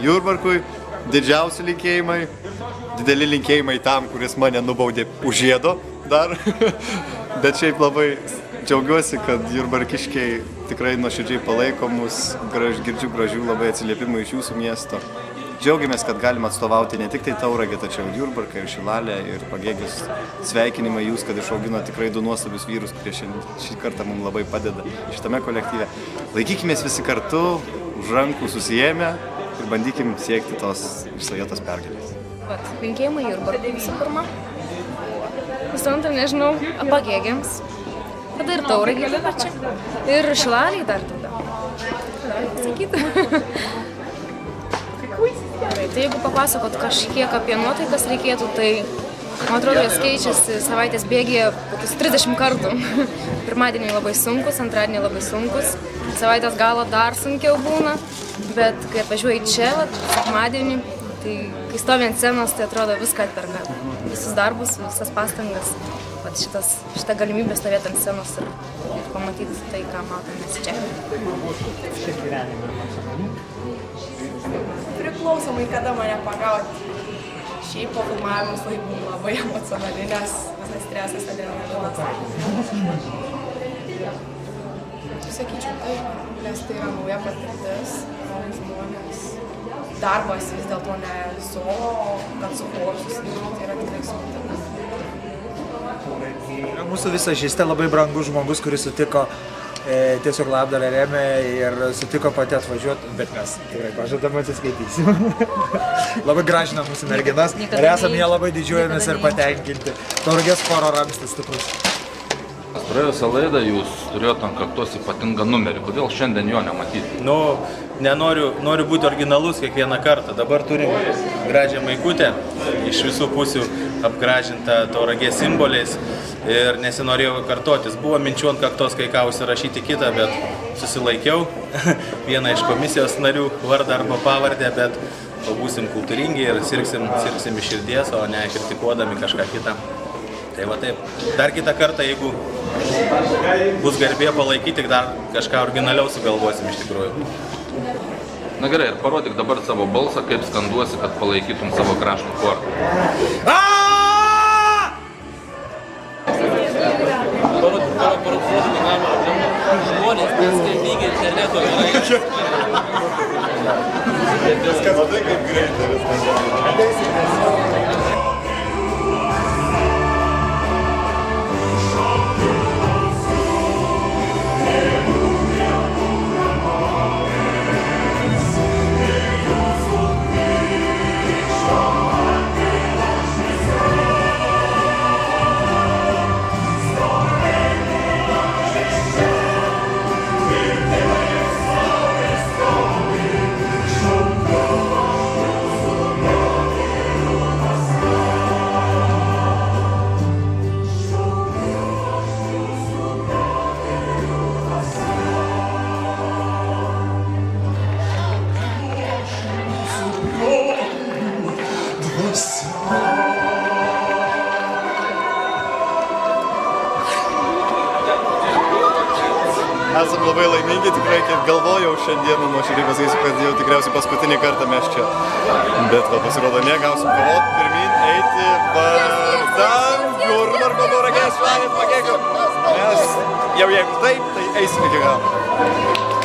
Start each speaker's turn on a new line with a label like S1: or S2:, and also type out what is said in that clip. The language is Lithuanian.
S1: Jurbarkui, didžiausi linkėjimai, dideli linkėjimai tam, kuris mane nubaudė už žiedo dar, bet šiaip labai džiaugiuosi, kad jurbarkiškiai tikrai nuoširdžiai palaiko mus, girdžiu gražių labai atsiliepimų iš jūsų miesto. Džiaugiamės, kad galime atstovauti ne tik tai Tauragę, tačiau ir Jurbarką, ir Šilalę, ir Pagėgius. Sveikinimai jūs, kad išaugino tikrai du nuostabius vyrus, kurie šį kartą mums labai padeda šitame kolektyve. Laikykimės visi kartu, už rankų susiėmę ir bandykim siekti tos išsvajotos pergalės.
S2: Linkėjimai Jurbarkui visų pirma. Visų antra, nežinau, Pagėgiams. Tada ir Tauragei taip pat čia. Ir Šilaliai dar tada. Sakyti. Tai jeigu papasakot kažkiek apie nuotaikas reikėtų, tai man atrodo, jos keičiasi savaitės bėgyje kokius 30 kartų. Pirmadieniai labai sunkus, antradieniai labai sunkus, savaitės galo dar sunkiau būna, bet kai atvažiuoji čia, sekmadienį, tai kai stovi ant scenos, tai atrodo viską atperka. Visus darbus, visas pastangas, šitą galimybę stovėti ant scenos ir pamatyti tai, ką matome mes čia.
S3: Priklausomai, kada mane pagauti. Šiaip po filmavimus būnu labai emocionali, nes visas stresas, adrenalinas. Sakyčiau taip, nes tai yra nauja patirtis, nauji žmonės. Darbas vis dėlto ne solo, kad su choru susidaryti, tai yra tikrai sunku.
S4: Mūsų visažistė labai brangus žmogus, kuris sutiko tiesiog labdarą rėmė ir sutiko pati atvažiuoti, bet mes tikrai pažadam atsiskaitysim. Labai gražina mūsų merginas ir esame jie labai didžiuojamės ir patenkinti. Tauragės choro ramstis stiprus.
S5: Praėjusią laidą jūs turėjote ant kaktos ypatingą numerį. Kodėl šiandien jo nematyti?
S6: Noriu būti originalus kiekvieną kartą. Dabar turim gražią maikutę, iš visų pusių apgražintą Tauragės simboliais ir nesinorėjau kartotis. Buvo minčių ant kaktos kai ką užsirašyti kitą, bet susilaikiau. Vieną iš komisijos narių vardą arba pavardę, bet būsim kultūringi ir sirgsim iš širdies, o ne kritikuodami kažką kitą. Tai va taip. Dar kitą kartą, jeigu bus garbė palaikyti, dar kažką originaliau sugalvosim iš tikrųjų.
S5: Na gerai, ir parodyk dabar savo balsą, kaip skanduosi, kad palaikytum savo krašto chorą.
S7: Žmonės, neskalbingi interneto yra.
S1: Viskas labai kaip greitai. Esam labai laimingi, tikrai kaip galvojau šiandieną, nuoširdžiai pasakysiu, kad jau tikriausiai paskutinį kartą mes čia. Bet pasirodo, gausim kovot, pirmin, eiti, vardan Jurbarko, Tauragės, Šilalės, Pagėgių. Nes jau jeigu taip, tai eisim iki galo.